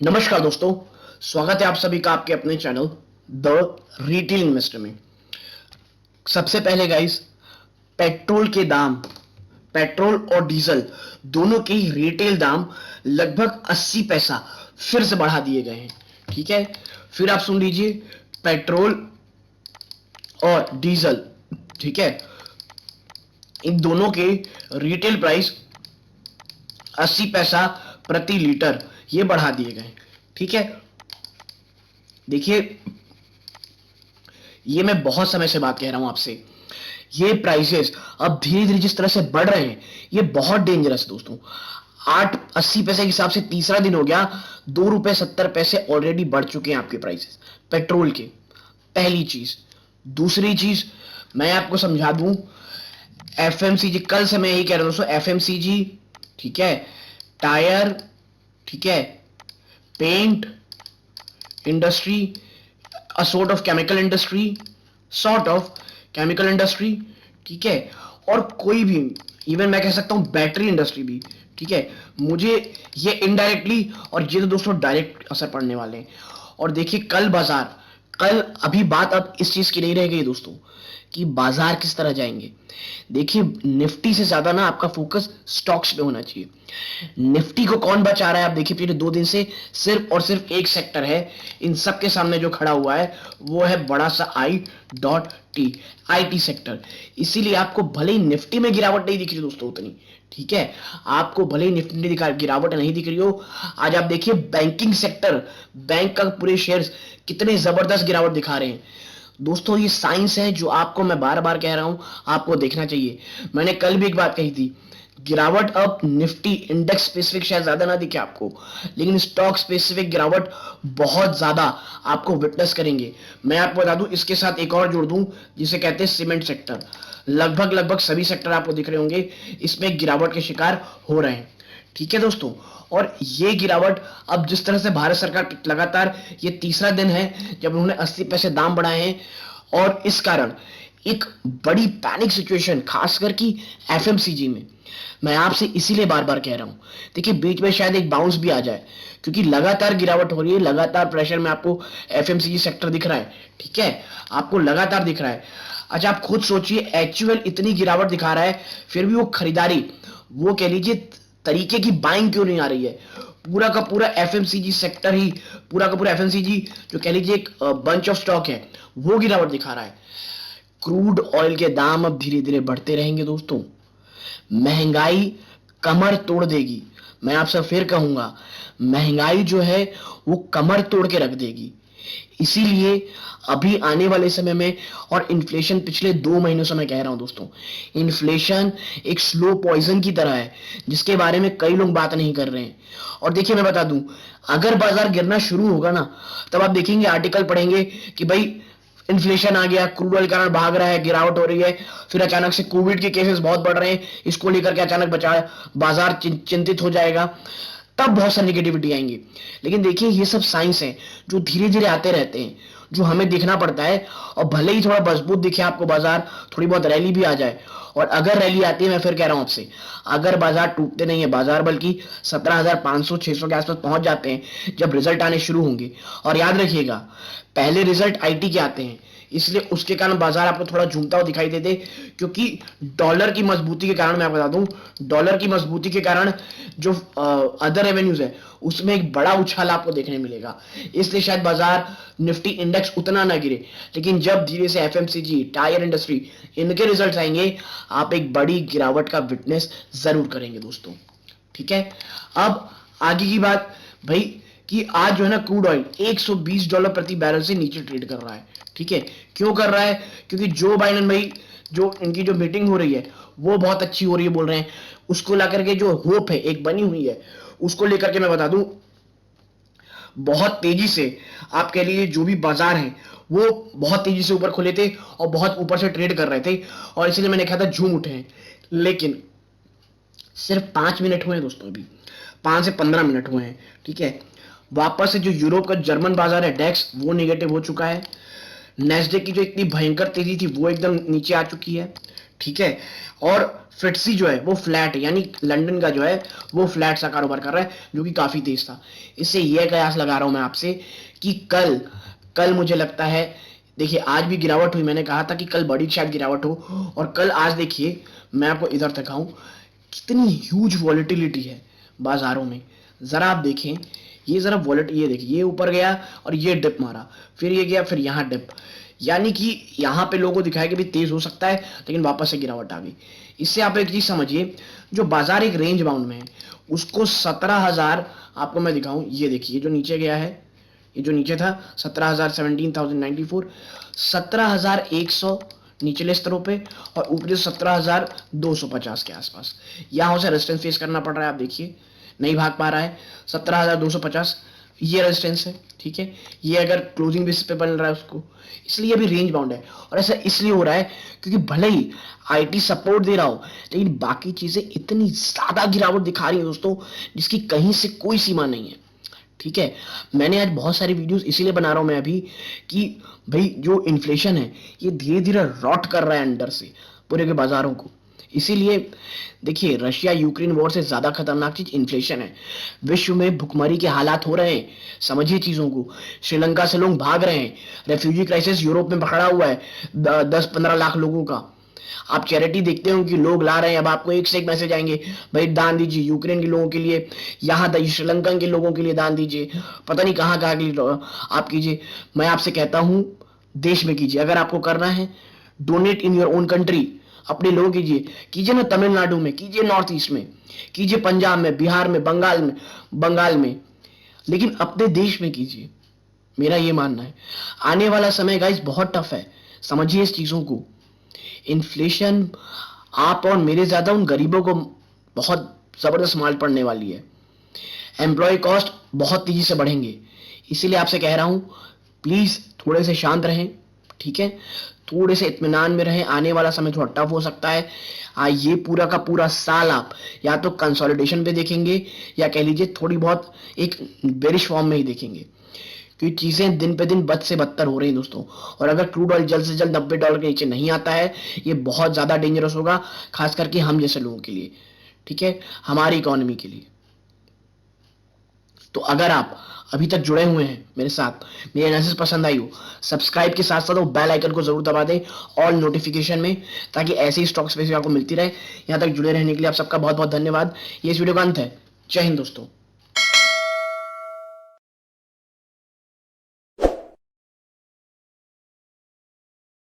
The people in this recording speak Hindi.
नमस्कार दोस्तों, स्वागत है आप सभी का आपके अपने चैनल द रिटेल इन्वेस्टर में। सबसे पहले गाइस, पेट्रोल के दाम, पेट्रोल और डीजल दोनों के ही रिटेल दाम लगभग 80 पैसा फिर से बढ़ा दिए गए हैं। ठीक है, फिर आप सुन लीजिए, पेट्रोल और डीजल, ठीक है, इन दोनों के रिटेल प्राइस 80 पैसा प्रति लीटर ये बढ़ा दिए गए। ठीक है, देखिए, ये मैं बहुत समय से बात कह रहा हूं आपसे, ये प्राइसेस अब धीरे धीरे जिस तरह से बढ़ रहे हैं ये बहुत डेंजरस है दोस्तों। 8.80 पैसे के हिसाब से तीसरा दिन हो गया, ₹2.70 ऑलरेडी बढ़ चुके हैं आपके प्राइसेस पेट्रोल के। पहली चीज। दूसरी चीज मैं आपको समझा दूं, एफएमसीजी, कल से मैं यही कह रहा हूं दोस्तों, एफएमसीजी, ठीक है, टायर, ठीक है, paint industry, a sort of chemical industry, sort of chemical industry, ठीक है, और कोई भी, इवन मैं कह सकता हूं बैटरी इंडस्ट्री भी, ठीक है, मुझे ये इनडायरेक्टली और ये तो दोस्तों डायरेक्ट असर पड़ने वाले हैं। और देखिए कल बाजार, कल अभी बात अब इस चीज की नहीं रह गई दोस्तों कि बाजार किस तरह जाएंगे। देखिए, निफ्टी से ज्यादा ना आपका फोकस स्टॉक्स पे होना चाहिए। निफ्टी को कौन बचा रहा है? आप देखिए पिछले 2 दिन से सिर्फ और सिर्फ एक सेक्टर है इन सबके सामने जो खड़ा हुआ है, वो है बड़ा सा आई.टी, आईटी सेक्टर। इसीलिए आपको भले ही निफ्टी में गिरावट नहीं दिख रही दोस्तों उतनी, ठीक है, आपको भले ही निफ्टी में गिरावट नहीं दिख रही हो, आज आप देखिए बैंकिंग सेक्टर, बैंक का पूरे शेयर्स कितने जबरदस्त गिरावट दिखा रहे हैं दोस्तों। ये साइंस है जो आपको मैं बार बार कह रहा हूं, आपको देखना चाहिए। मैंने कल भी एक बात कही थी, गिरावट अब निफ्टी इंडेक्स स्पेसिफिक शायद ज्यादा ना दिखे आपको, लेकिन स्टॉक स्पेसिफिक गिरावट बहुत ज्यादा आपको विटनेस करेंगे। मैं आपको बता दूं, इसके साथ एक और जोड़ दूं जिसे कहते हैं सीमेंट सेक्टर। लगभग लगभग सभी सेक्टर आपको दिख रहे होंगे इसमें गिरावट के शिकार हो रहे हैं। ठीक है दोस्तों, और ये गिरावट अब जिस तरह से भारत सरकार लगातार, ये तीसरा दिन है जब उन्होंने 80 पैसे दाम बढ़ाए हैं, और इस कारण एक बड़ी पैनिक सिचुएशन खासकर की एफएमसीजी में। मैं आपसे इसीलिए बार बार कह रहा हूं, देखिए बीच में शायद एक बाउंस भी आ जाए, क्योंकि लगातार गिरावट हो रही है, लगातार प्रेशर में आपको एफएमसीजी सेक्टर दिख रहा है, ठीक है, आपको लगातार दिख रहा है। अच्छा, आप खुद सोचिए, एचयूएल इतनी गिरावट दिखा रहा है, फिर भी वो खरीदारी, वो कह लीजिए तरीके की बाइंग क्यों नहीं आ रही है? पूरा का पूरा एफएमसीजी सेक्टर ही, पूरा का पूरा एफएमसीजी जो कह लीजिए एक बंच ऑफ स्टॉक है, वो गिरावट दिखा रहा है। क्रूड ऑयल के दाम अब धीरे धीरे बढ़ते रहेंगे दोस्तों, महंगाई कमर तोड़ देगी। मैं आपसे फिर कहूंगा, महंगाई जो है वो कमर तोड़ के रख देगी। इसीलिए अभी आने वाले समय में, और इन्फ्लेशन पिछले 2 महीनों से मैं कह रहा हूं दोस्तों, इन्फ्लेशन एक स्लो पॉइजन की तरह है जिसके बारे में कई लोग बात नहीं कर रहे हैं। और देखिए मैं बता दूं, अगर बाजार गिरना शुरू होगा ना, तब आप देखेंगे आर्टिकल पढ़ेंगे कि भाई इन्फ्लेशन आ गया, क्रूड ऑयल कारण भाग रहा है, गिरावट हो रही है, फिर अचानक से कोविड के केसेस बहुत बढ़ रहे हैं, इसको लेकर के अचानक बाजार चिंतित हो जाएगा, तब बहुत सारी नेगेटिविटी आएंगी। लेकिन देखिए ये सब साइंस है जो धीरे धीरे आते रहते हैं, जो हमें देखना पड़ता है। और भले ही थोड़ा मजबूत दिखे आपको बाजार, थोड़ी बहुत रैली भी आ जाए, और अगर रैली आती है, मैं फिर कह रहा हूं आपसे, अगर बाजार टूटते नहीं है, बाजार बल्कि 17,500-600 के आसपास पहुंच जाते हैं जब रिजल्ट आने शुरू होंगे। और याद रखिएगा, पहले रिजल्ट आईटी के आते हैं, इसलिए उसके कारण बाजार आपको थोड़ा झूमता हुआ दिखाई देते, क्योंकि डॉलर की मजबूती के कारण, मैं बता दूं, डॉलर की मजबूती के कारण जो अदर रेवेन्यूज है उसमें एक बड़ा उछाल आपको देखने मिलेगा। इसलिए शायद बाजार निफ्टी इंडेक्स उतना ना गिरे, लेकिन जब धीरे से एफएमसीजी, टायर इंडस्ट्री, इनके रिजल्ट आएंगे, आप एक बड़ी गिरावट का विटनेस जरूर करेंगे दोस्तों। ठीक है, अब आगे की बात भाई, कि आज जो है ना क्रूड ऑयल $120 प्रति बैरल से नीचे ट्रेड कर रहा है। ठीक है, क्यों कर रहा है? क्योंकि जो बाइडेन भाई, जो इनकी जो मीटिंग हो रही है वो बहुत अच्छी हो रही है बोल रहे हैं, उसको लेकर के जो होप है एक बनी हुई है, उसको लेकर के मैं बता दूं, बहुत तेजी से आप कह लीजिए जो भी बाजार हैं वो बहुत तेजी से ऊपर खुले थे और बहुत ऊपर से ट्रेड कर रहे थे, और इसलिए मैंने कहा था झूम उठे हैं। लेकिन सिर्फ 5 मिनट हुए हैं दोस्तों, अभी 5 से 15 मिनट हुए हैं। ठीक है, वापस से जो यूरोप का जर्मन बाजार है डेक्स, वो निगेटिव हो चुका है। नेस्डेक की जो इतनी भयंकर तेजी थी वो एकदम नीचे आ चुकी है। ठीक है, और फिट्सी जो है वो फ्लैट है, यानी लंदन का जो है वो फ्लैट सा कारोबार कर रहा है, जो कि काफी तेज था। इससे यह कयास लगा रहा हूं मैं आपसे कि कल कल मुझे लगता है, देखिए आज भी गिरावट हुई, मैंने कहा था कि कल बड़ी शायद गिरावट हो, और कल आज देखिए मैं आपको इधर दिखाऊं कितनी ह्यूज वॉलेटिलिटी है बाजारों में। जरा आप देखें, ये जरा वॉलेट, ये देखिए ये ऊपर गया और ये डिप मारा, फिर ये गया, फिर यहाँ डिप, यानी कि यहाँ पे लोगों को दिखाया कि भी तेज हो सकता है, लेकिन वापस से गिरावट आ गई। इससे आप एक चीज समझिए, जो बाजार एक रेंज बाउंड में है उसको 17,000, आपको मैं दिखाऊं, ये देखिए जो नीचे गया है, ये जो नीचे था 17,000, 17,094, 17,100 निचले स्तरों पे, और ऊपरी 17,250 के आसपास यहां से रेजिस्टेंस फेस करना पड़ रहा है। आप देखिए नहीं भाग पा रहा है, 17,250 ये रेजिस्टेंस है, ठीक है। ये अगर क्लोजिंग बेसिस पे बन रहा है उसको, इसलिए अभी रेंज बाउंड है, और ऐसा इसलिए हो रहा है क्योंकि भले ही आईटी सपोर्ट दे रहा हो, लेकिन बाकी चीजें इतनी ज्यादा गिरावट दिखा रही है दोस्तों, जिसकी कहीं से कोई सीमा नहीं है, ठीक है। मैंने आज बहुत सारी वीडियोस इसीलिए बना रहा हूं मैं अभी कि भाई जो इन्फ्लेशन है ये धीरे धीरे रॉट कर रहा है अंदर से पूरे के बाजारों को। इसीलिए देखिए, रशिया यूक्रेन वॉर से ज्यादा खतरनाक चीज इन्फ्लेशन है। विश्व में भुखमरी के हालात हो रहे हैं, समझिए चीजों को। श्रीलंका से लोग भाग रहे हैं, रेफ्यूजी क्राइसिस यूरोप में पकड़ा हुआ है 10-15 लाख लोगों का। आप चैरिटी देखते हो कि लोग ला रहे हैं, अब आपको एक से एक मैसेज आएंगे, भाई दान दीजिए यूक्रेन के लोगों के लिए, यहाँ श्रीलंका के लोगों के लिए दान दीजिए, पता नहीं कहाँ कहाँ के लिए आप कीजिए। मैं आपसे कहता हूं देश में कीजिए, अगर आपको करना है donate in your own country, अपने लोग कीजिए, कीजिए ना तमिलनाडु में, कीजिए नॉर्थ ईस्ट में, कीजिए पंजाब में, बिहार में, बंगाल में, लेकिन अपने देश में कीजिए। मेरा ये मानना है। आने वाला समय गाइस बहुत टफ है, समझिए इस चीजों को। इन्फ्लेशन आप और मेरे ज्यादा उन गरीबों को बहुत जबरदस्त मार पड़ने वाली है। एम्प्लॉय कॉस्ट बहुत तेजी से बढ़ेंगे, इसीलिए आपसे कह रहा हूं प्लीज थोड़े से शांत रहें, ठीक है, थोड़े से इत्मीनान में रहें। आने वाला समय थोड़ा टफ हो सकता है। ये पूरा का पूरा साल आप या तो कंसोलिडेशन पे देखेंगे, या कह लीजिए थोड़ी बहुत एक बेरिश फॉर्म में ही देखेंगे, क्योंकि चीजें दिन पे दिन बद से बदतर हो रही हैं दोस्तों। और अगर क्रूड ऑयल जल्द से जल्द $90 के नीचे नहीं आता है, ये बहुत ज्यादा डेंजरस होगा, खास करके हम जैसे लोगों के लिए, ठीक है, हमारी इकोनॉमी के लिए। तो अगर आप अभी तक जुड़े हुए हैं मेरे साथ, मेरी एनालिसिस पसंद आई हो, सब्सक्राइब के साथ साथ वो बेल आइकन को जरूर दबा दें ऑल नोटिफिकेशन में, ताकि ऐसी स्टॉक स्पेस आपको मिलती रहे। यहां तक जुड़े रहने के लिए आप सबका बहुत बहुत धन्यवाद। ये इस वीडियो का अंत है। जय हिंद दोस्तों।